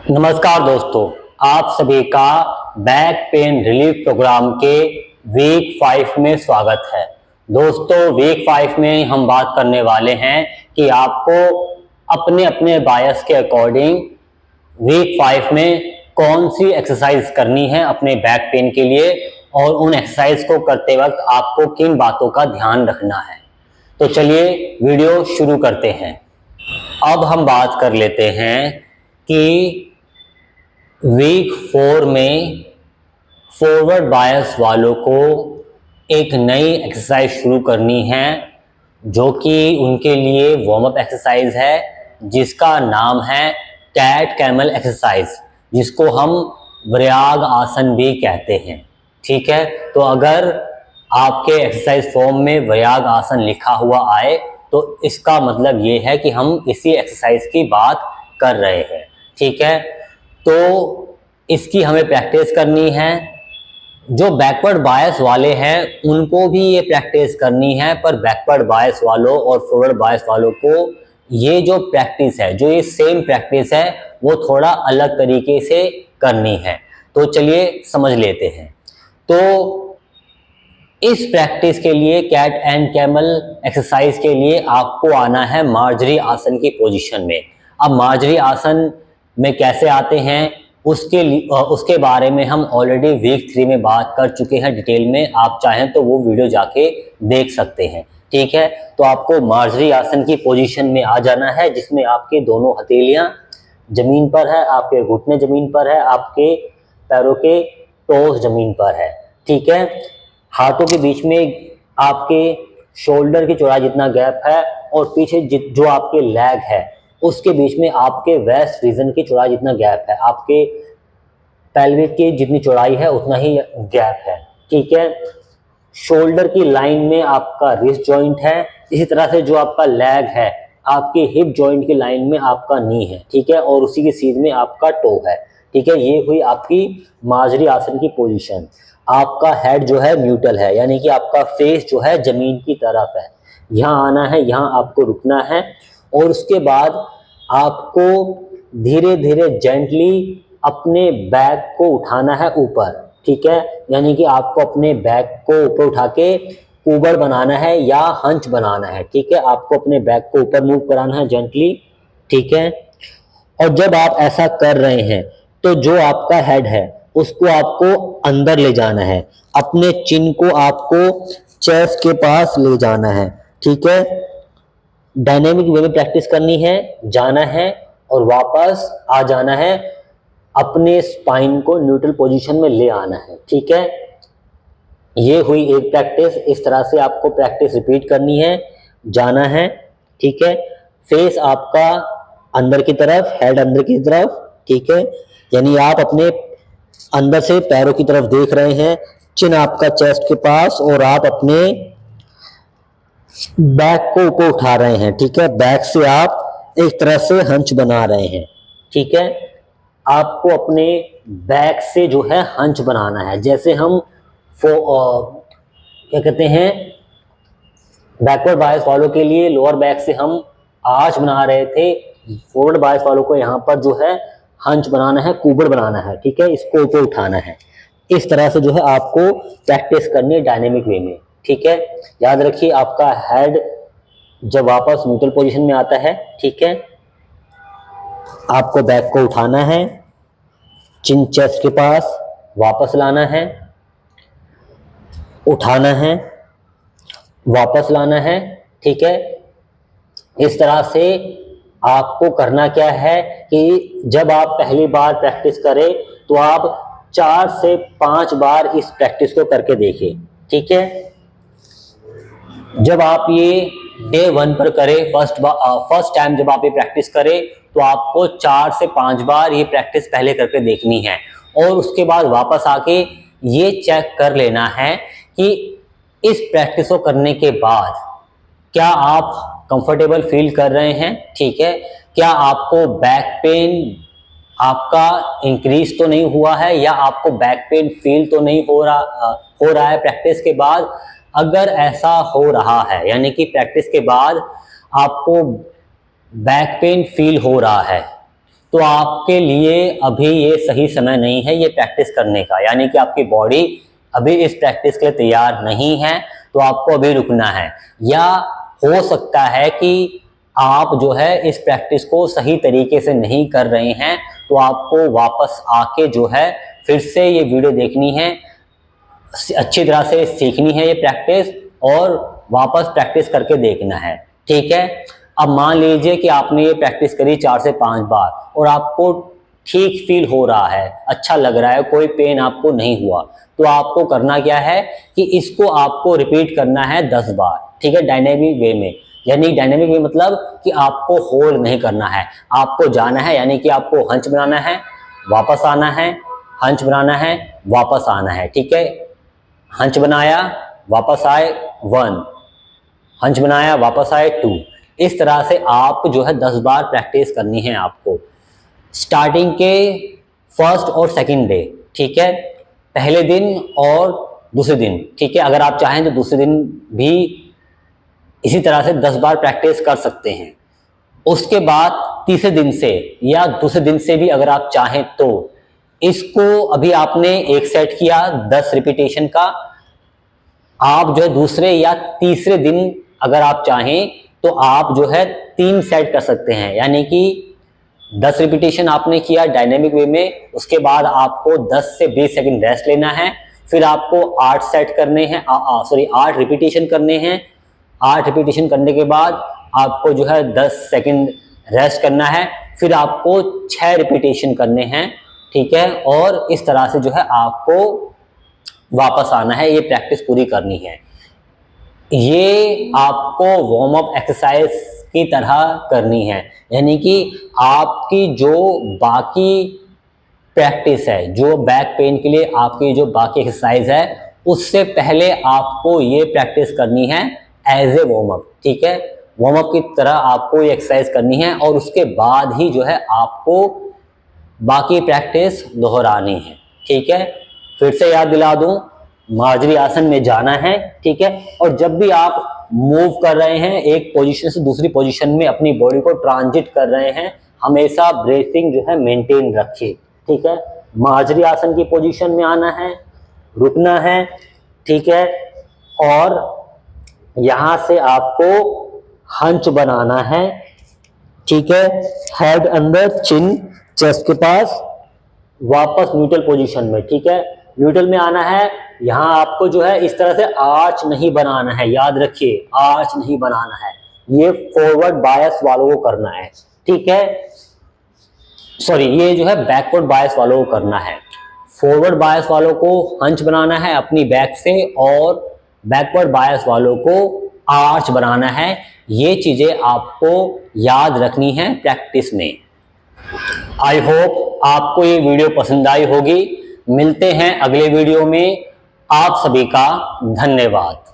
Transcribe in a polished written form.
नमस्कार दोस्तों, आप सभी का बैक पेन रिलीफ प्रोग्राम के वीक 5 में स्वागत है। दोस्तों, वीक 5 में हम बात करने वाले हैं कि आपको अपने अपने बायस के अकॉर्डिंग वीक 5 में कौन सी एक्सरसाइज करनी है अपने बैक पेन के लिए और उन एक्सरसाइज को करते वक्त आपको किन बातों का ध्यान रखना है। तो चलिए वीडियो शुरू करते हैं। अब हम बात कर लेते हैं कि वीक 4 में फॉरवर्ड बायस वालों को एक नई एक्सरसाइज शुरू करनी है जो कि उनके लिए वार्म अप एक्सरसाइज है, जिसका नाम है कैट कैमल एक्सरसाइज, जिसको हम व्यायाम आसन भी कहते हैं। ठीक है, तो अगर आपके एक्सरसाइज फॉर्म में व्यायाम आसन लिखा हुआ आए तो इसका मतलब ये है कि हम इसी एक्सरसाइज की बात कर रहे हैं। ठीक है, तो इसकी हमें प्रैक्टिस करनी है। जो बैकवर्ड बायस वाले हैं उनको भी ये प्रैक्टिस करनी है, पर बैकवर्ड बायस वालों और फॉरवर्ड बायस वालों को ये जो प्रैक्टिस है, जो ये सेम प्रैक्टिस है, वो थोड़ा अलग तरीके से करनी है। तो चलिए समझ लेते हैं। तो इस प्रैक्टिस के लिए, कैट एंड कैमल एक्सरसाइज के लिए, आपको आना है मार्जरी आसन की पोजीशन में। अब मार्जरी आसन में कैसे आते हैं उसके बारे में हम ऑलरेडी वीक 3 में बात कर चुके हैं डिटेल में। आप चाहें तो वो वीडियो जाके देख सकते हैं। ठीक है, तो आपको मार्जरी आसन की पोजीशन में आ जाना है, जिसमें आपके दोनों हथेलियां जमीन पर है, आपके घुटने जमीन पर है, आपके पैरों के टोस जमीन पर है। ठीक है, हाथों के बीच में आपके शोल्डर की चौड़ाई जितना गैप है और पीछे जो आपके लेग है उसके बीच में आपके वेस्ट रीजन की चौड़ाई जितना गैप है, आपके पेल्विक की जितनी चौड़ाई है उतना ही गैप है। ठीक है, शोल्डर की लाइन में आपका रिस्ट जॉइंट है, इसी तरह से जो आपका लेग है आपके हिप जॉइंट की लाइन में आपका नी है। ठीक है, और उसी की सीध में आपका टो है। ठीक है, ये हुई आपकी मार्जरी आसन की पोजीशन। आपका हेड जो है न्यूट्रल है, यानी कि आपका फेस जो है जमीन की तरफ है। यहाँ आना है, यहाँ आपको रुकना है और उसके बाद आपको धीरे धीरे जेंटली अपने बैक को उठाना है ऊपर। ठीक है, यानी कि आपको अपने बैक को ऊपर उठा के कुबड़ बनाना है या हंच बनाना है। ठीक है, आपको अपने बैक को ऊपर मूव कराना है जेंटली। ठीक है, और जब आप ऐसा कर रहे हैं तो जो आपका हेड है उसको आपको अंदर ले जाना है, अपने चिन को आपको चेस्ट के पास ले जाना है। ठीक है, डायनेमिक वे में प्रैक्टिस करनी है, जाना है और वापस आ जाना है, अपने स्पाइन को न्यूट्रल पोजीशन में ले आना है। ठीक है, ये हुई एक प्रैक्टिस। इस तरह से आपको प्रैक्टिस रिपीट करनी है, जाना है। ठीक है, फेस आपका अंदर की तरफ, हेड अंदर की तरफ। ठीक है, यानी आप अपने अंदर से पैरों की तरफ देख रहे हैं, चिन आपका चेस्ट के पास और आप अपने बैक को ऊपर उठा रहे हैं। ठीक है, बैक से आप एक तरह से हंच बना रहे हैं। ठीक है, आपको अपने बैक से जो है हंच बनाना है, जैसे हम क्या कहते हैं, बैकवर्ड बायस वालों के लिए लोअर बैक से हम आर्च बना रहे थे, फॉरवर्ड बायस वालों को यहाँ पर जो है हंच बनाना है, कुबड़ बनाना है। ठीक है, इसको ऊपर उठाना है। इस तरह से जो है आपको प्रैक्टिस करनी है डायनेमिक वे में। ठीक है, याद रखिए आपका हेड जब वापस न्यूट्रल पोजीशन में आता है, ठीक है, आपको बैक को उठाना है, चिन चेस्ट के पास वापस लाना है, उठाना है, वापस लाना है। ठीक है, इस तरह से आपको करना क्या है कि जब आप पहली बार प्रैक्टिस करें तो आप 4 से 5 बार इस प्रैक्टिस को करके देखिए। ठीक है, जब आप ये डे 1 पर करें, फर्स्ट टाइम जब आप ये प्रैक्टिस करें तो आपको 4 से 5 बार ये प्रैक्टिस पहले करके देखनी है और उसके बाद वापस आके ये चेक कर लेना है कि इस प्रैक्टिस को करने के बाद क्या आप कंफर्टेबल फील कर रहे हैं। ठीक है, क्या आपको बैक पेन आपका इंक्रीज तो नहीं हुआ है या आपको बैक पेन फील तो नहीं हो रहा है प्रैक्टिस के बाद। अगर ऐसा हो रहा है, यानी कि प्रैक्टिस के बाद आपको बैक पेन फील हो रहा है, तो आपके लिए अभी ये सही समय नहीं है ये प्रैक्टिस करने का, यानी कि आपकी बॉडी अभी इस प्रैक्टिस के लिए तैयार नहीं है, तो आपको अभी रुकना है। या हो सकता है कि आप जो है इस प्रैक्टिस को सही तरीके से नहीं कर रहे हैं, तो आपको वापस आके जो है फिर से ये वीडियो देखनी है, अच्छी तरह से सीखनी है ये प्रैक्टिस और वापस प्रैक्टिस करके देखना है, ठीक है। अब मान लीजिए कि आपने ये प्रैक्टिस करी 4 से 5 बार और आपको ठीक फील हो रहा है, अच्छा लग रहा है, कोई पेन आपको नहीं हुआ, तो आपको करना क्या है कि इसको आपको रिपीट करना है 10 बार, ठीक है, डायनेमिक वे में। यानी डायनेमिक वे मतलब कि आपको होल्ड नहीं करना है, आपको जाना है, यानी कि आपको हंच बनाना है, वापस आना है, हंच बनाना है, वापस आना है, ठीक है। हंच बनाया, वापस आए 1, हंच बनाया, वापस आए 2। इस तरह से आप जो है 10 बार प्रैक्टिस करनी है आपको, स्टार्टिंग के फर्स्ट और सेकंड डे, ठीक है, पहले दिन और दूसरे दिन, ठीक है। अगर आप चाहें तो दूसरे दिन भी इसी तरह से 10 बार प्रैक्टिस कर सकते हैं। उसके बाद तीसरे दिन से या दूसरे दिन से भी अगर आप चाहें तो इसको, अभी आपने एक सेट किया 10 रिपीटेशन का, आप जो है दूसरे या तीसरे दिन अगर आप चाहें तो आप जो है 3 सेट कर सकते हैं, यानी कि 10 रिपीटेशन आपने किया डायनेमिक वे में, उसके बाद आपको 10 से 20 सेकंड रेस्ट लेना है, फिर आपको 8 सेट करने हैं, 8 रिपीटेशन करने हैं। 8 रिपीटेशन करने के बाद आपको जो है 10 सेकंड रेस्ट करना है, फिर आपको 6 रिपीटेशन करने हैं, ठीक है। और इस तरह से जो है आपको वापस आना है, ये प्रैक्टिस पूरी करनी है। ये आपको वार्म अप एक्सरसाइज की तरह करनी है, यानी कि आपकी जो बाकी प्रैक्टिस है, जो बैक पेन के लिए आपकी जो बाकी एक्सरसाइज है, उससे पहले आपको ये प्रैक्टिस करनी है एज ए वार्म अप, ठीक है। वार्म अप की तरह आपको ये एक्सरसाइज करनी है और उसके बाद ही जो है आपको बाकी प्रैक्टिस दोहरानी है, ठीक है। फिर से याद दिला दूं, मार्जरी आसन में जाना है, ठीक है। और जब भी आप मूव कर रहे हैं एक पोजीशन से दूसरी पोजीशन में, अपनी बॉडी को ट्रांजिट कर रहे हैं, हमेशा ब्रीथिंग जो है मेंटेन रखिए, ठीक है। मार्जरी आसन की पोजीशन में आना है, रुकना है, ठीक है। और यहां से आपको हंच बनाना है, ठीक है, हेड अंदर, चिन चेस्ट के पास, वापस न्यूट्रल पोजीशन में, ठीक है। न्यूट्रल में आना है, यहां आपको जो है इस तरह से आर्च नहीं बनाना है, याद रखिए आर्च नहीं बनाना है, ये फॉरवर्ड बायस वालों को करना है, ठीक है। सॉरी, ये जो है बैकवर्ड बायस वालों को करना है। फॉरवर्ड बायस वालों को हंच बनाना है अपनी बैक से और बैकवर्ड बायस वालों को आर्च बनाना है। ये चीजें आपको याद रखनी है प्रैक्टिस में। आई होप आपको ये वीडियो पसंद आई होगी। मिलते हैं अगले वीडियो में। आप सभी का धन्यवाद।